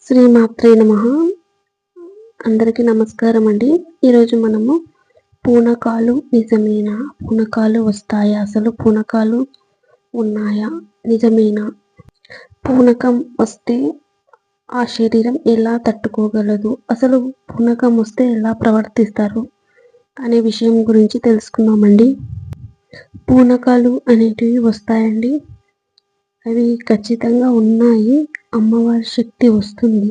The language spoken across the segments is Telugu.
శ్రీమాత్రే నమః. అందరికీ నమస్కారం అండి. ఈరోజు మనము పూనకాలు నిజమేనా, పూనకాలు వస్తాయా, అసలు పూనకాలు ఉన్నాయా, నిజమేనా, పూనకం వస్తే ఆ శరీరం ఎలా తట్టుకోగలదు, అసలు పూనకం వస్తే ఎలా ప్రవర్తిస్తారు అనే విషయం గురించి తెలుసుకుందామండి. పూనకాలు అనేటివి వస్తాయండి, అవి ఖచ్చితంగా ఉన్నాయి. అమ్మవారి శక్తి వస్తుంది,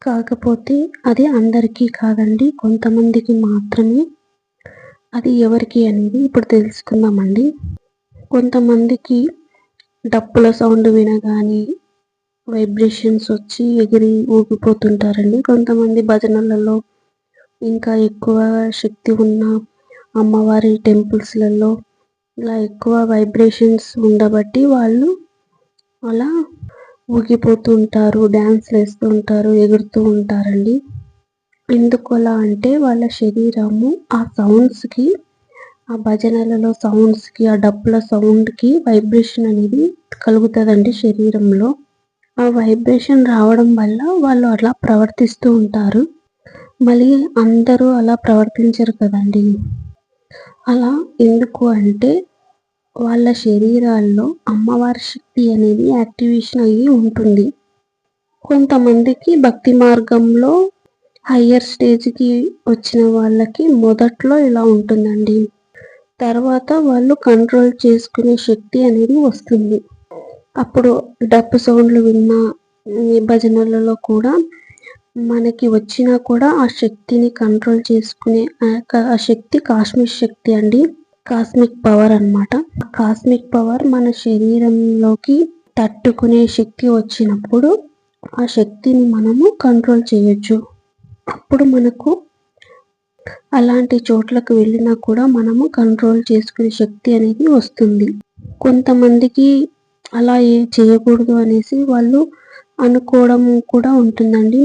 కాకపోతే అది అందరికీ కాదండి, కొంతమందికి మాత్రమే. అది ఎవరికి అనేది ఇప్పుడు తెలుసుకుందామండి. కొంతమందికి డప్పుల సౌండ్ వినగానే వైబ్రేషన్స్ వచ్చి ఎగిరి ఊగిపోతుంటారండి. కొంతమంది భజనలలో, ఇంకా ఎక్కువ శక్తి ఉన్న అమ్మవారి టెంపుల్స్లలో ఇలా ఎక్కువ వైబ్రేషన్స్ ఉండబట్టి వాళ్ళు అలా ఊగిపోతూ ఉంటారు, డ్యాన్స్లు వేస్తూ ఉంటారు, ఎగురుతూ ఉంటారండి. ఎందుకు అలా అంటే వాళ్ళ శరీరము ఆ సౌండ్స్కి, ఆ భజనలలో సౌండ్స్కి, ఆ డప్పుల సౌండ్కి వైబ్రేషన్ అనేది కలుగుతుందండి శరీరంలో. ఆ వైబ్రేషన్ రావడం వల్ల వాళ్ళు అలా ప్రవర్తిస్తూ ఉంటారు. మళ్ళీ అందరూ అలా ప్రవర్తించరు కదండి. అలా ఎందుకు అంటే వాళ్ళ శరీరాల్లో అమ్మవారి శక్తి అనేది యాక్టివేషన్ అయ్యి ఉంటుంది. కొంతమందికి భక్తి మార్గంలో హయ్యర్ స్టేజ్కి వచ్చిన వాళ్ళకి మొదట్లో ఇలా ఉంటుందండి, తర్వాత వాళ్ళు కంట్రోల్ చేసుకునే శక్తి అనేది వస్తుంది. అప్పుడు డప్పు సౌండ్లు విన్నా, భజనలలో కూడా మనకి వచ్చినా కూడా ఆ శక్తిని కంట్రోల్ చేసుకునే ఆ శక్తి కాస్మిక్ శక్తి అండి, కాస్మిక్ పవర్ అన్నమాట. కాస్మిక్ పవర్ మన శరీరంలోకి తట్టుకునే శక్తి వచ్చినప్పుడు ఆ శక్తిని మనము కంట్రోల్ చేయొచ్చు. అప్పుడు మనకు అలాంటి చోట్లకు వెళ్ళినా కూడా మనము కంట్రోల్ చేసుకునే శక్తి అనేది వస్తుంది. కొంతమందికి అలా చేయకూడదు అనేసి వాళ్ళు అనుకోవడం కూడా ఉంటుందండి.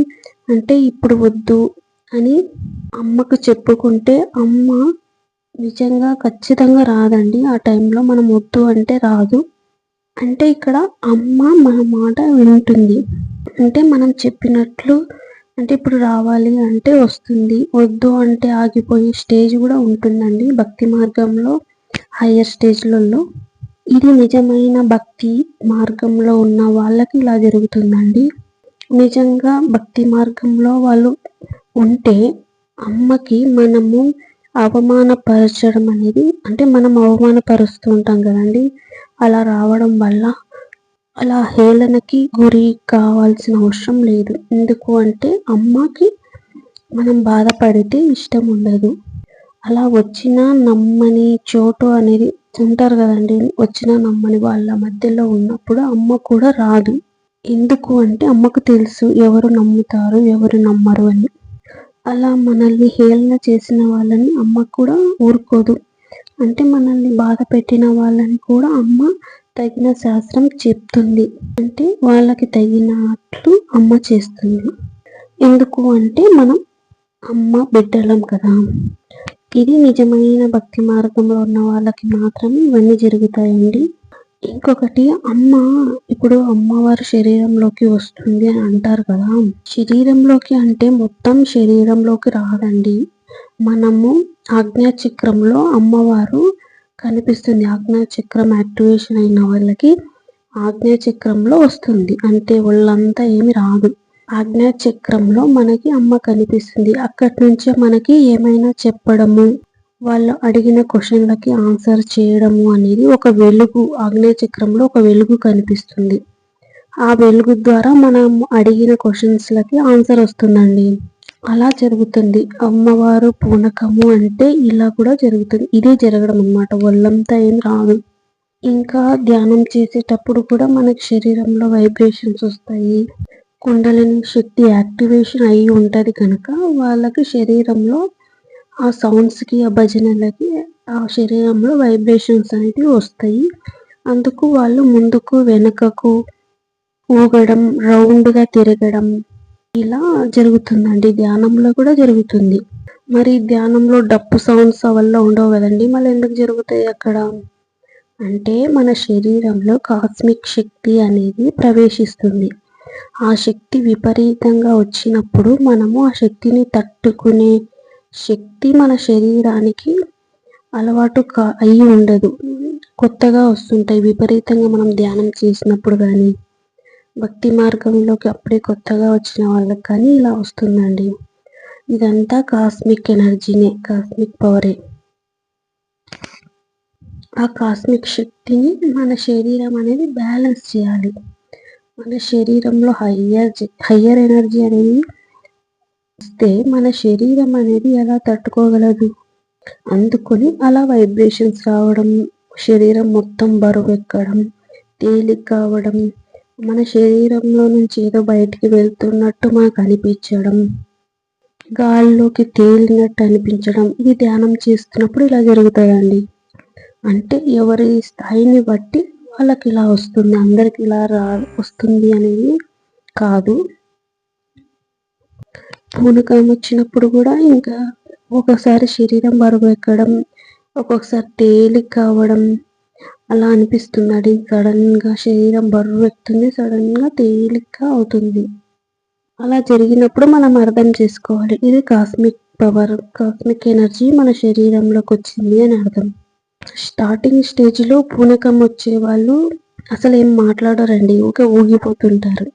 అంటే ఇప్పుడు వద్దు అని అమ్మకు చెప్పుకుంటే అమ్మ నిజంగా ఖచ్చితంగా రాదండి. ఆ టైంలో మనం వద్దు అంటే రాదు. అంటే ఇక్కడ అమ్మ మన మాట వింటుంది. అంటే మనం చెప్పినట్లు, అంటే ఇప్పుడు రావాలి అంటే వస్తుంది, వద్దు అంటే ఆగిపోయే స్టేజ్ కూడా ఉంటుందండి భక్తి మార్గంలో, హయ్యర్ స్టేజ్లలో. ఇది నిజమైన భక్తి మార్గంలో ఉన్న వాళ్ళకి ఇలా జరుగుతుందండి. నిజంగా భక్తి మార్గంలో వాళ్ళు ఉంటే అమ్మకి మనము అవమానపరచడం అనేది, అంటే మనం అవమానపరుస్తూ ఉంటాం కదండి, అలా రావడం వల్ల అలా హేళనకి గురి కావాల్సిన అవసరం లేదు. ఎందుకు అంటే అమ్మకి మనం బాధపడితే ఇష్టం ఉండదు. అలా వచ్చిన నమ్మని చోటు అనేది ఉంటారు కదండి, వచ్చిన నమ్మని వాళ్ళ మధ్యలో ఉన్నప్పుడు అమ్మ కూడా రాదు. ఎందుకు అంటే అమ్మకు తెలుసు ఎవరు నమ్ముతారు, ఎవరు నమ్మరు అని. అలా మనల్ని హేళన చేసిన వాళ్ళని అమ్మ కూడా ఊరుకోదు. అంటే మనల్ని బాధ పెట్టిన వాళ్ళని కూడా అమ్మ తగిన శాస్త్రం చెప్తుంది, అంటే వాళ్ళకి తగినట్లు అమ్మ చేస్తుంది. ఎందుకు అంటే మనం అమ్మ బిడ్డలం కదా. ఇది నిజమైన భక్తి మార్గంలో ఉన్న వాళ్ళకి మాత్రమే ఇవన్నీ జరుగుతాయండి. ఇంకొకటి, అమ్మ ఇప్పుడు అమ్మవారు శరీరంలోకి వస్తుంది అని అంటారు కదా. శరీరంలోకి అంటే మొత్తం శరీరంలోకి రాదండి. మనము ఆజ్ఞాచక్రంలో అమ్మవారు కనిపిస్తుంది. ఆజ్ఞాచక్రం యాక్టివేషన్ అయిన వాళ్ళకి ఆజ్ఞాచక్రంలో వస్తుంది, అంటే ఒళ్ళంతా ఏమి రాదు. ఆజ్ఞాచక్రంలో మనకి అమ్మ కనిపిస్తుంది. అక్కడి నుంచే మనకి ఏమైనా చెప్పడము, వాళ్ళు అడిగిన క్వశ్చన్లకి ఆన్సర్ చేయడము అనేది ఒక వెలుగు, ఆగ్నేయచక్రంలో ఒక వెలుగు కనిపిస్తుంది. ఆ వెలుగు ద్వారా మనం అడిగిన క్వశ్చన్స్లకి ఆన్సర్ వస్తుందండి. అలా జరుగుతుంది. అమ్మవారు పూనకము అంటే ఇలా కూడా జరుగుతుంది. ఇదే జరగడం అన్నమాట, ఒళ్ళంతా ఏం రాదు. ఇంకా ధ్యానం చేసేటప్పుడు కూడా మనకి శరీరంలో వైబ్రేషన్స్ వస్తాయి. కుండలిని శక్తి యాక్టివేషన్ అయి ఉంటుంది కనుక వాళ్ళకి శరీరంలో ఆ సౌండ్స్కి, ఆ భజనలకి ఆ శరీరంలో వైబ్రేషన్స్ అనేవి వస్తాయి. అందుకు వాళ్ళు ముందుకు వెనుకకు ఊగడం, రౌండ్గా తిరగడం ఇలా జరుగుతుందండి. ధ్యానంలో కూడా జరుగుతుంది. మరి ధ్యానంలో డప్పు సౌండ్స్ వల్ల ఉండవు కదండి, మళ్ళీ ఎందుకు జరుగుతాయి అక్కడ అంటే మన శరీరంలో కాస్మిక్ శక్తి అనేది ప్రవేశిస్తుంది. ఆ శక్తి విపరీతంగా వచ్చినప్పుడు మనము ఆ శక్తిని తట్టుకునే శక్తి మన శరీరానికి అలవాటు అయి ఉండదు. కొత్తగా వస్తుంటాయి విపరీతంగా మనం ధ్యానం చేసినప్పుడు కానీ, భక్తి మార్గంలోకి అప్పుడే కొత్తగా వచ్చిన వాళ్ళకి కానీ ఇలా వస్తుందండి. ఇదంతా కాస్మిక్ ఎనర్జీనే, కాస్మిక్ పవరే. ఆ కాస్మిక్ శక్తిని మన శరీరం అనేది బ్యాలెన్స్ చేయాలి. మన శరీరంలో హయ్యర్ ఎనర్జీ అనేది వస్తే మన శరీరం అనేది ఎలా తట్టుకోగలదు? అందుకొని అలా వైబ్రేషన్స్ రావడం, శరీరం మొత్తం బరువెక్కడం, తేలిక కావడం, మన శరీరంలో నుంచి ఏదో బయటికి వెళ్తున్నట్టు మనకు అనిపించడం, గాల్లోకి తేలినట్టు అనిపించడం, ఇది ధ్యానం చేస్తున్నప్పుడు ఇలా జరుగుతుందండి. అంటే ఎవరి స్థాయిని బట్టి వాళ్ళకి ఇలా వస్తుంది, అందరికి ఇలా వస్తుంది అనేది కాదు. పూనకం వచ్చినప్పుడు కూడా ఇంకా ఒక్కొక్కసారి శరీరం బరువు ఎక్కడం, ఒక్కొక్కసారి తేలిక కావడం అలా అనిపిస్తుంది. సడన్గా శరీరం బరువు ఎక్కుతుంది, సడన్గా తేలిక అవుతుంది. అలా జరిగినప్పుడు మనం అర్థం చేసుకోవాలి, ఇది కాస్మిక్ పవర్, కాస్మిక్ ఎనర్జీ మన శరీరంలోకి వచ్చింది అని అర్థం. స్టార్టింగ్ స్టేజ్లో పూనకం వచ్చే వాళ్ళు అసలు ఏం మాట్లాడరండి, ఊగిపోతుంటారు.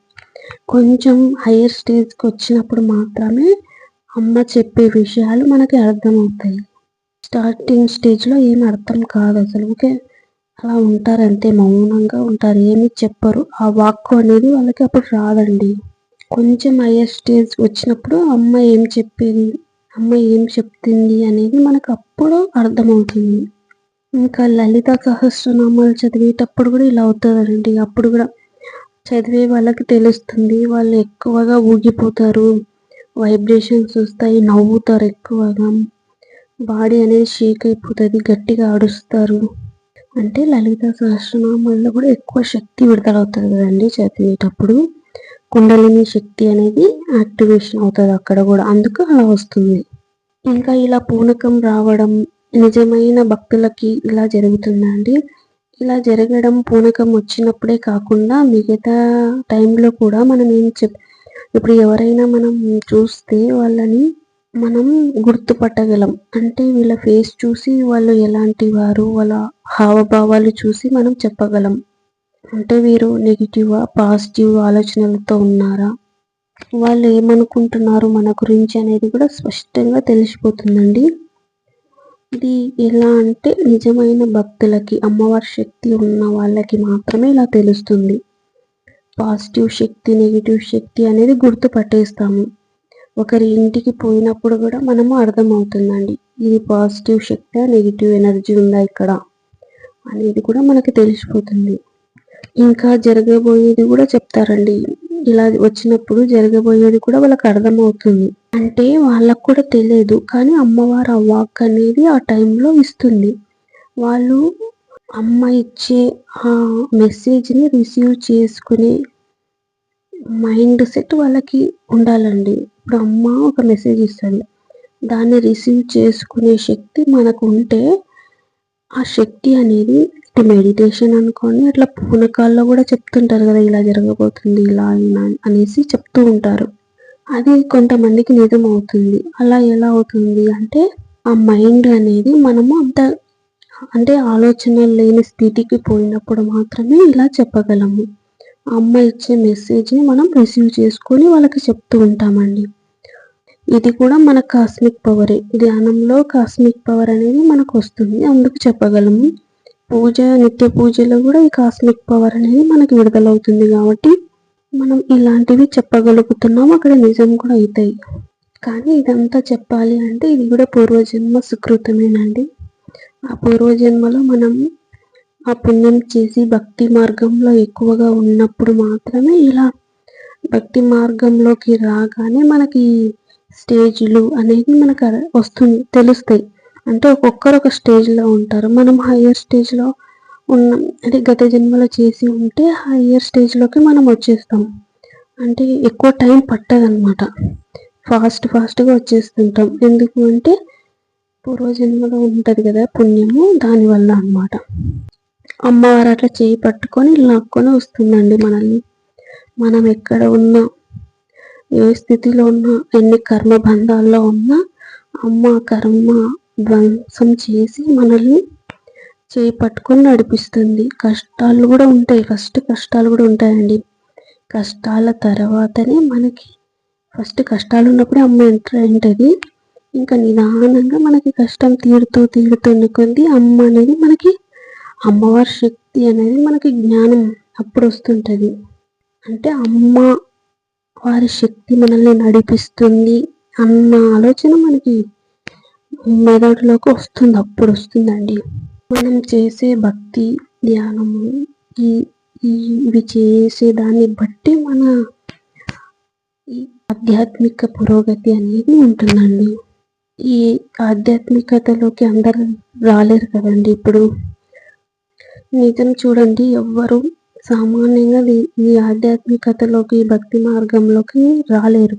కొంచెం హయ్యర్ స్టేజ్కి వచ్చినప్పుడు మాత్రమే అమ్మ చెప్పే విషయాలు మనకి అర్థమవుతాయి. స్టార్టింగ్ స్టేజ్లో ఏం అర్థం కాదు అసలు, అలా ఉంటారు అంతే, మౌనంగా ఉంటారు, ఏమి చెప్పరు. ఆ వాక్కు అనేది వాళ్ళకి అప్పుడు రాదండి. కొంచెం హయ్యర్ స్టేజ్ వచ్చినప్పుడు అమ్మ ఏం చెప్పేది, అమ్మ ఏం చెప్తుంది అనేది మనకు అప్పుడు అర్థమవుతుంది. ఇంకా లలిత సహస్రనామాలు చదివేటప్పుడు కూడా ఇలా అవుతుందండి. అప్పుడు కూడా చదివే వాళ్ళకి తెలుస్తుంది, వాళ్ళు ఎక్కువగా ఊగిపోతారు, వైబ్రేషన్స్ వస్తాయి, నవ్వుతారు ఎక్కువగా, బాడీ అనేది షేక్ అయిపోతుంది, గట్టిగా అడుస్తారు. అంటే లలిత సహస్రనామాల్లో కూడా ఎక్కువ శక్తి విడుదలవుతుంది కదండి చదివేటప్పుడు, కుండలిని శక్తి అనేది యాక్టివేషన్ అవుతుంది అక్కడ కూడా, అందుకు అలా వస్తుంది. ఇంకా ఇలా పూనకం రావడం నిజమైన భక్తులకి ఇలా జరుగుతుందండి. ఇలా జరగడం పూనకం వచ్చినప్పుడే కాకుండా మిగతా టైంలో కూడా మనం ఇప్పుడు ఎవరైనా మనం చూస్తే వాళ్ళని మనం గుర్తుపట్టగలం. అంటే వీళ్ళ ఫేస్ చూసి వాళ్ళు ఎలాంటి వారు, వాళ్ళ హావభావాలు చూసి మనం చెప్పగలం. అంటే వీరు నెగిటివా, పాజిటివ్ ఆలోచనలతో ఉన్నారా, వాళ్ళు ఏమనుకుంటున్నారు మన గురించి అనేది కూడా స్పష్టంగా తెలిసిపోతుందండి. ఇది ఎలా అంటే నిజమైన భక్తులకి, అమ్మవారి శక్తి ఉన్న వాళ్ళకి మాత్రమే ఇలా తెలుస్తుంది. పాజిటివ్ శక్తి, నెగిటివ్ శక్తి అనేది గుర్తుపట్టేస్తాము. ఒకరి ఇంటికి పోయినప్పుడు కూడా మనము అర్థమవుతుందండి, ఇది పాజిటివ్ శక్తి, నెగిటివ్ ఎనర్జీ ఉందా ఇక్కడ అనేది కూడా మనకి తెలిసిపోతుంది. ఇంకా జరగబోయేది కూడా చెప్తారండి. ఇలా వచ్చినప్పుడు జరగబోయేది కూడా వాళ్ళకి అర్థమవుతుంది. అంటే వాళ్ళకు కూడా తెలియదు, కానీ అమ్మవారు ఆ వాక్ అనేది ఆ టైంలో ఇస్తుంది. వాళ్ళు అమ్మ ఇచ్చే ఆ మెసేజ్ని రిసీవ్ చేసుకునే మైండ్ సెట్ వాళ్ళకి ఉండాలండి. ఇప్పుడు అమ్మ ఒక మెసేజ్ ఇస్తుంది, దాన్ని రిసీవ్ చేసుకునే శక్తి మనకు ఉంటే ఆ శక్తి అనేది మెడిటేషన్ అనుకోండి, అట్లా పూనకాల్లో కూడా చెప్తుంటారు కదా, ఇలా జరగబోతుంది, ఇలా అనేసి చెప్తూ ఉంటారు. అది కొంతమందికి నిజం అవుతుంది. అలా ఎలా అవుతుంది అంటే ఆ మైండ్ అనేది మనము అంటే ఆలోచనలు లేని స్థితికి పోయినప్పుడు మాత్రమే ఇలా చెప్పగలము. అమ్మ ఇచ్చే మెసేజ్ని మనం రిసీవ్ చేసుకొని వాళ్ళకి చెప్తూ ఉంటామండి. ఇది కూడా మన కాస్మిక్ పవరే. ధ్యానంలో కాస్మిక్ పవర్ అనేది మనకు వస్తుంది, అందుకు చెప్పగలము. నిత్య పూజలో కూడా ఈ కాస్మిక్ పవర్ అనేది మనకి విడుదలవుతుంది కాబట్టి మనం ఇలాంటివి చెప్పగలుగుతున్నాం, అక్కడ నిజం కూడా అవుతాయి. కానీ ఇదంతా చెప్పాలి అంటే ఇది కూడా పూర్వజన్మ సుకృతమేనండి. ఆ పూర్వజన్మలో మనం ఆ పుణ్యం చేసి భక్తి మార్గంలో ఎక్కువగా ఉన్నప్పుడు మాత్రమే ఇలా భక్తి మార్గంలోకి రాగానే మనకి స్టేజ్లు అనేది మనకు తెలుస్తాయి. అంటే ఒక్కొక్కరు ఒక స్టేజ్లో ఉంటారు. మనం హయ్యర్ స్టేజ్లో ఉన్నాం అంటే గత జన్మలో చేసి ఉంటే హయ్యర్ స్టేజ్లోకి మనం వచ్చేస్తాం. అంటే ఎక్కువ టైం పట్టదనమాట, ఫాస్ట్గా వచ్చేస్తుంటాం. ఎందుకు అంటే పూర్వజన్మలో ఉంటుంది కదా పుణ్యము, దానివల్ల అన్నమాట. అమ్మవారు అట్లా చేయి పట్టుకొని లాక్కొని వస్తుందండి మనల్ని. మనం ఎక్కడ ఉన్నా, ఏ స్థితిలో ఉన్నా, ఎన్ని కర్మబంధాల్లో ఉన్నా అమ్మ కర్మ ధ్వంసం చేసి మనల్ని చేయి పట్టుకొని నడిపిస్తుంది. కష్టాలు కూడా ఉంటాయి, ఫస్ట్ కష్టాలు కూడా ఉంటాయండి. కష్టాల తర్వాతనే మనకి ఫస్ట్ కష్టాలు ఉన్నప్పుడే అమ్మ ఎంటర్ అయింటది. ఇంకా నిదానంగా మనకి కష్టం తీరుతున్న కొద్దీ అమ్మ అనేది మనకి అమ్మవారి శక్తి అనేది మనకి జ్ఞానం అప్పుడు వస్తుంటుంది. అంటే అమ్మ వారి శక్తి మనల్ని నడిపిస్తుంది అన్న ఆలోచన మనకి మెదడులోకి వస్తుంది, అప్పుడు వస్తుందండి. మనం చేసే భక్తి ధ్యానము ఇవి చేసే దాన్ని బట్టి మన ఈ ఆధ్యాత్మిక పురోగతి అనేది ఉంటుందండి. ఈ ఆధ్యాత్మికతలోకి అందరూ రాలేరు కదండి. ఇప్పుడు నిజం చూడండి, ఎవ్వరు సామాన్యంగా ఈ ఆధ్యాత్మికతలోకి భక్తి మార్గంలోకి రాలేరు.